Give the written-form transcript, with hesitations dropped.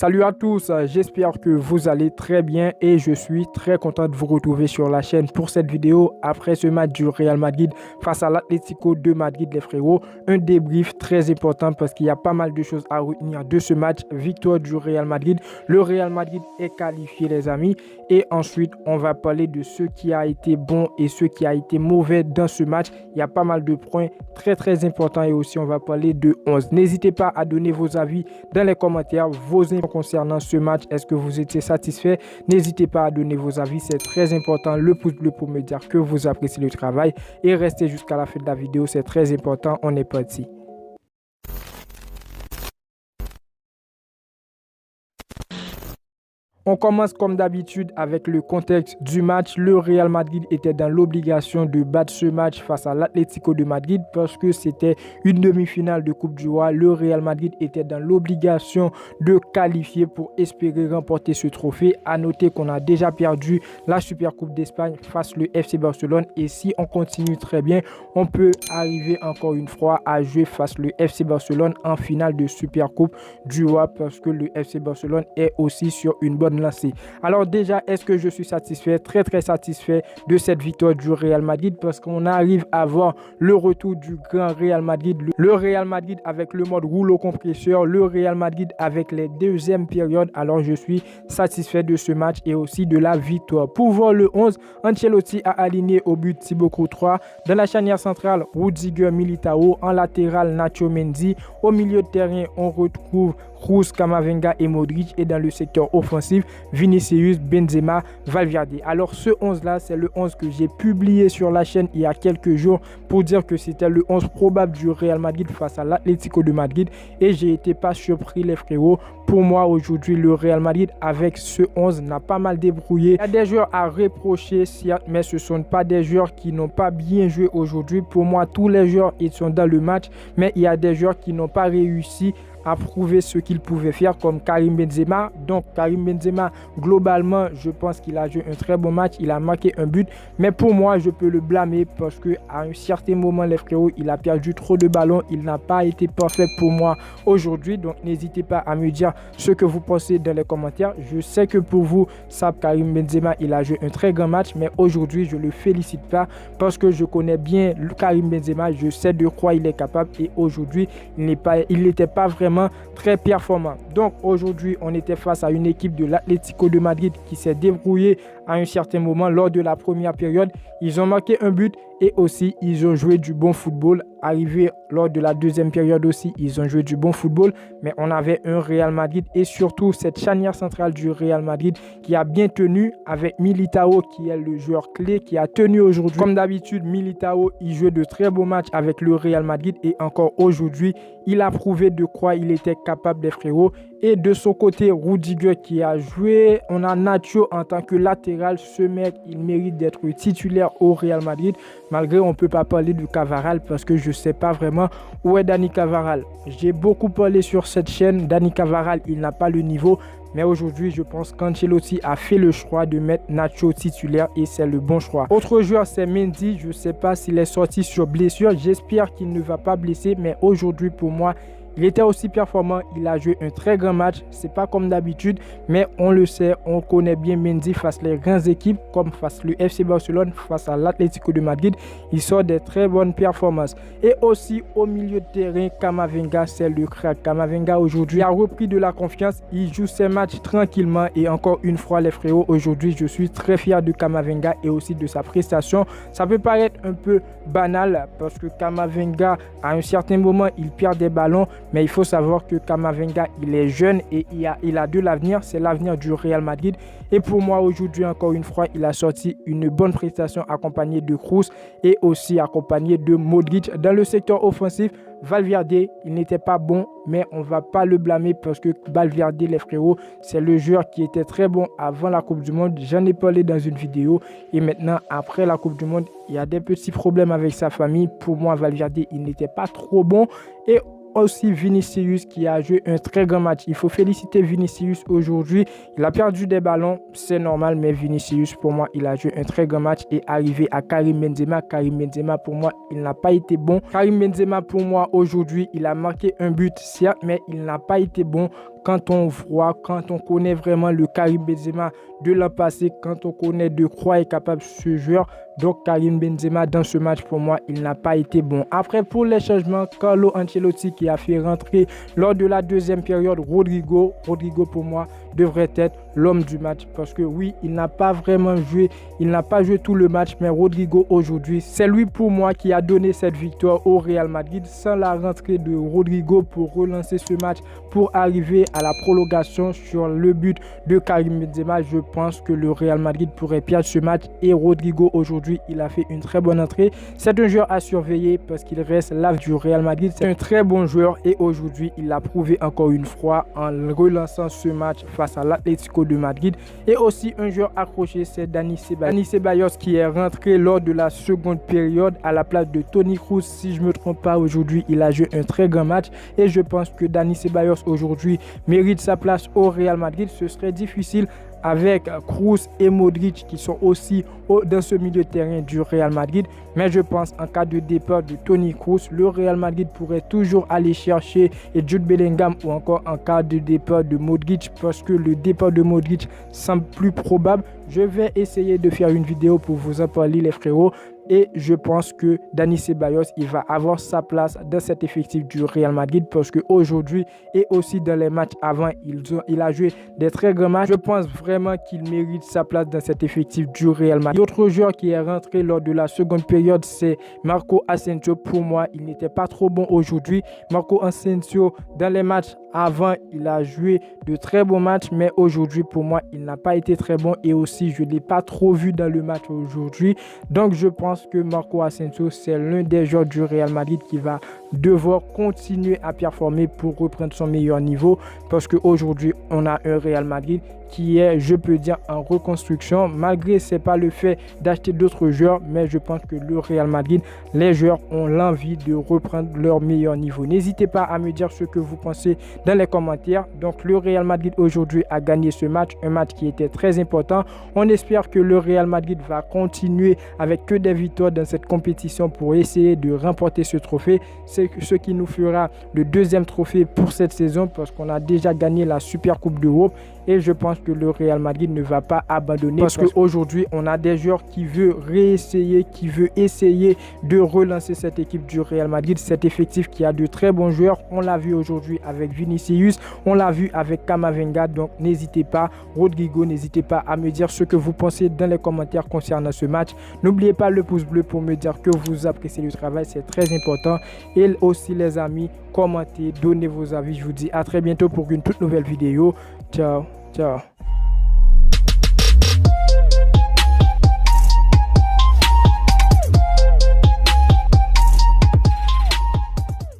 Salut à tous, j'espère que vous allez très bien et je suis très content de vous retrouver sur la chaîne pour cette vidéo après ce match du Real Madrid face à l'Atlético de Madrid les frérots. Un débrief très important parce qu'il y a pas mal de choses à retenir de ce match. Victoire du Real Madrid, le Real Madrid est qualifié les amis et ensuite on va parler de ce qui a été bon et ce qui a été mauvais dans ce match. Il y a pas mal de points très importants et aussi on va parler de 11. N'hésitez pas à donner vos avis dans les commentaires, vos infos concernant ce match. Est-ce que vous étiez satisfait? N'hésitez pas à donner vos avis, c'est très important. Le pouce bleu pour me dire que vous appréciez le travail et restez jusqu'à la fin de la vidéo, c'est très important. On est parti. On commence comme d'habitude avec le contexte du match. Le Real Madrid était dans l'obligation de battre ce match face à l'Atlético de Madrid parce que c'était une demi-finale de Coupe du Roi. Le Real Madrid était dans l'obligation de qualifier pour espérer remporter ce trophée. À noter qu'on a déjà perdu la Super Coupe d'Espagne face au FC Barcelone et si on continue très bien, on peut arriver encore une fois à jouer face au FC Barcelone en finale de Super Coupe du Roi parce que le FC Barcelone est aussi sur une bonne lancée. Alors déjà, est-ce que je suis satisfait? Très satisfait de cette victoire du Real Madrid parce qu'on arrive à voir le retour du grand Real Madrid. Le Real Madrid avec le mode rouleau compresseur, le Real Madrid avec les deuxièmes périodes. Alors je suis satisfait de ce match et aussi de la victoire. Pour voir le 11, Ancelotti a aligné au but Thibaut Courtois. Dans la charnière centrale, Rudiger, Militao. En latéral, Nacho Mendy. Au milieu de terrain, on retrouve Kroos, Camavinga et Modric. Et dans le secteur offensif, Vinicius, Benzema, Valverde. Alors ce 11 là, c'est le 11 que j'ai publié sur la chaîne il y a quelques jours pour dire que c'était le 11 probable du Real Madrid face à l'Atlético de Madrid et j'ai été pas surpris les frérots. Pour moi aujourd'hui le Real Madrid avec ce 11 n'a pas mal débrouillé. Il y a des joueurs à reprocher certes, mais ce ne sont pas des joueurs qui n'ont pas bien joué aujourd'hui. Pour moi tous les joueurs ils sont dans le match, mais il y a des joueurs qui n'ont pas réussi à prouver ce qu'il pouvait faire comme Karim Benzema. Donc Karim Benzema globalement je pense qu'il a joué un très bon match, il a marqué un but, mais pour moi je peux le blâmer parce que à un certain moment les frérots il a perdu trop de ballons, il n'a pas été parfait pour moi aujourd'hui. Donc n'hésitez pas à me dire ce que vous pensez dans les commentaires. Je sais que pour vous ça Karim Benzema il a joué un très grand match, mais aujourd'hui je le félicite pas parce que je connais bien Karim Benzema, je sais de quoi il est capable et aujourd'hui il n'était pas vraiment très performant. Donc aujourd'hui on était face à une équipe de l'Atlético de Madrid qui s'est débrouillée à un certain moment lors de la première période. Ils ont marqué un but et aussi ils ont joué du bon football. Arrivé lors de la deuxième période aussi ils ont joué du bon football, mais on avait un Real Madrid et surtout cette charnière centrale du Real Madrid qui a bien tenu avec Militao qui est le joueur clé qui a tenu aujourd'hui. Comme d'habitude Militao il jouait de très beaux matchs avec le Real Madrid et encore aujourd'hui il a prouvé de quoi il était capable des frérots. Et de son côté Rudiger qui a joué, on a Nacho en tant que latéral. Ce mec il mérite d'être titulaire au Real Madrid, malgré on ne peut pas parler de Cavaral parce que je ne sais pas vraiment où est Dani Cavaral. J'ai beaucoup parlé sur cette chaîne, Dani Cavaral il n'a pas le niveau. Mais aujourd'hui, je pense qu'Ancelotti a fait le choix de mettre Nacho titulaire et c'est le bon choix. Autre joueur, c'est Mendy. Je ne sais pas s'il est sorti sur blessure. J'espère qu'il ne va pas blesser. Mais aujourd'hui, pour moi, il était aussi performant, il a joué un très grand match, c'est pas comme d'habitude, mais on le sait, on connaît bien Mendy face les grandes équipes comme face le FC Barcelone, face à l'Atlético de Madrid, il sort des très bonnes performances. Et aussi au milieu de terrain, Camavinga, c'est le crack. Camavinga aujourd'hui a repris de la confiance, il joue ses matchs tranquillement et encore une fois les frérots, aujourd'hui je suis très fier de Camavinga et aussi de sa prestation. Ça peut paraître un peu banal parce que Camavinga à un certain moment il perd des ballons, mais il faut savoir que Camavinga il est jeune et il a de l'avenir, c'est l'avenir du Real Madrid. Et pour moi aujourd'hui encore une fois il a sorti une bonne prestation accompagné de Kroos et aussi accompagné de Modric. Dans le secteur offensif, Valverde il n'était pas bon, mais on ne va pas le blâmer parce que Valverde les frérots c'est le joueur qui était très bon avant la Coupe du Monde. J'en ai parlé dans une vidéo et maintenant après la Coupe du Monde il y a des petits problèmes avec sa famille. Pour moi Valverde il n'était pas trop bon et aussi Vinicius qui a joué un très grand match. Il faut féliciter Vinicius aujourd'hui. Il a perdu des ballons, c'est normal, mais Vinicius pour moi il a joué un très grand match et arrivé à Karim Benzema. Karim Benzema pour moi il n'a pas été bon. Karim Benzema pour moi aujourd'hui il a marqué un but certes, mais il n'a pas été bon. quand on voit, quand on connaît vraiment le Karim Benzema de l'an passé, quand on connaît de quoi est capable ce joueur. Donc Karim Benzema dans ce match pour moi il n'a pas été bon. Après pour les changements, Carlo Ancelotti qui a fait rentrer lors de la deuxième période Rodrigo pour moi devrait être l'homme du match parce que oui il n'a pas vraiment joué, il n'a pas joué tout le match, mais Rodrigo aujourd'hui c'est lui pour moi qui a donné cette victoire au Real Madrid. Sans la rentrée de Rodrigo pour relancer ce match, pour arriver à la prolongation sur le but de Karim Benzema, je pense que le Real Madrid pourrait perdre ce match et Rodrigo aujourd'hui il a fait une très bonne entrée. C'est un joueur à surveiller parce qu'il reste l'ave du Real Madrid. C'est un très bon joueur et aujourd'hui il l'a prouvé encore une fois en relançant ce match face à l'Atlético de Madrid. Et aussi un joueur accroché, c'est Dani Ceballos qui est rentré lors de la seconde période à la place de Toni Kroos. Si je ne me trompe pas, aujourd'hui il a joué un très grand match et je pense que Dani Ceballos aujourd'hui mérite sa place au Real Madrid. Ce serait difficile avec Kroos et Modric qui sont aussi dans ce milieu de terrain du Real Madrid. Mais je pense en cas de départ de Toni Kroos, le Real Madrid pourrait toujours aller chercher Jude Bellingham ou encore en cas de départ de Modric parce que le départ de Modric semble plus probable. Je vais essayer de faire une vidéo pour vous en parler les frérots. Et je pense que Dani Ceballos, il va avoir sa place dans cet effectif du Real Madrid parce qu'aujourd'hui et aussi dans les matchs avant, il a joué des très grands matchs. Je pense vraiment qu'il mérite sa place dans cet effectif du Real Madrid. L'autre joueur qui est rentré lors de la seconde période, c'est Marco Asensio. Pour moi, il n'était pas trop bon aujourd'hui. Marco Asensio, dans les matchs avant, il a joué de très bons matchs, mais aujourd'hui, pour moi, il n'a pas été très bon et aussi, je ne l'ai pas trop vu dans le match aujourd'hui. Donc, je pense que Marco Asensio, c'est l'un des joueurs du Real Madrid qui va devoir continuer à performer pour reprendre son meilleur niveau parce qu'aujourd'hui, on a un Real Madrid qui est, je peux dire, en reconstruction. Malgré ce n'est pas le fait d'acheter d'autres joueurs, mais je pense que le Real Madrid, les joueurs ont l'envie de reprendre leur meilleur niveau. N'hésitez pas à me dire ce que vous pensez dans les commentaires. Donc le Real Madrid aujourd'hui a gagné ce match, un match qui était très important. On espère que le Real Madrid va continuer avec que des victoires dans cette compétition pour essayer de remporter ce trophée. C'est ce qui nous fera le deuxième trophée pour cette saison parce qu'on a déjà gagné la Super Coupe d'Europe. Et je pense que le Real Madrid ne va pas abandonner parce qu'aujourd'hui, on a des joueurs qui veulent réessayer, qui veulent essayer de relancer cette équipe du Real Madrid. Cet effectif qui a de très bons joueurs. On l'a vu aujourd'hui avec Vinicius, on l'a vu avec Camavinga. Donc, n'hésitez pas, Rodrigo, n'hésitez pas à me dire ce que vous pensez dans les commentaires concernant ce match. N'oubliez pas le pouce bleu pour me dire que vous appréciez le travail, c'est très important. Et aussi, les amis, commentez, donnez vos avis. Je vous dis à très bientôt pour une toute nouvelle vidéo. Ciao, ciao.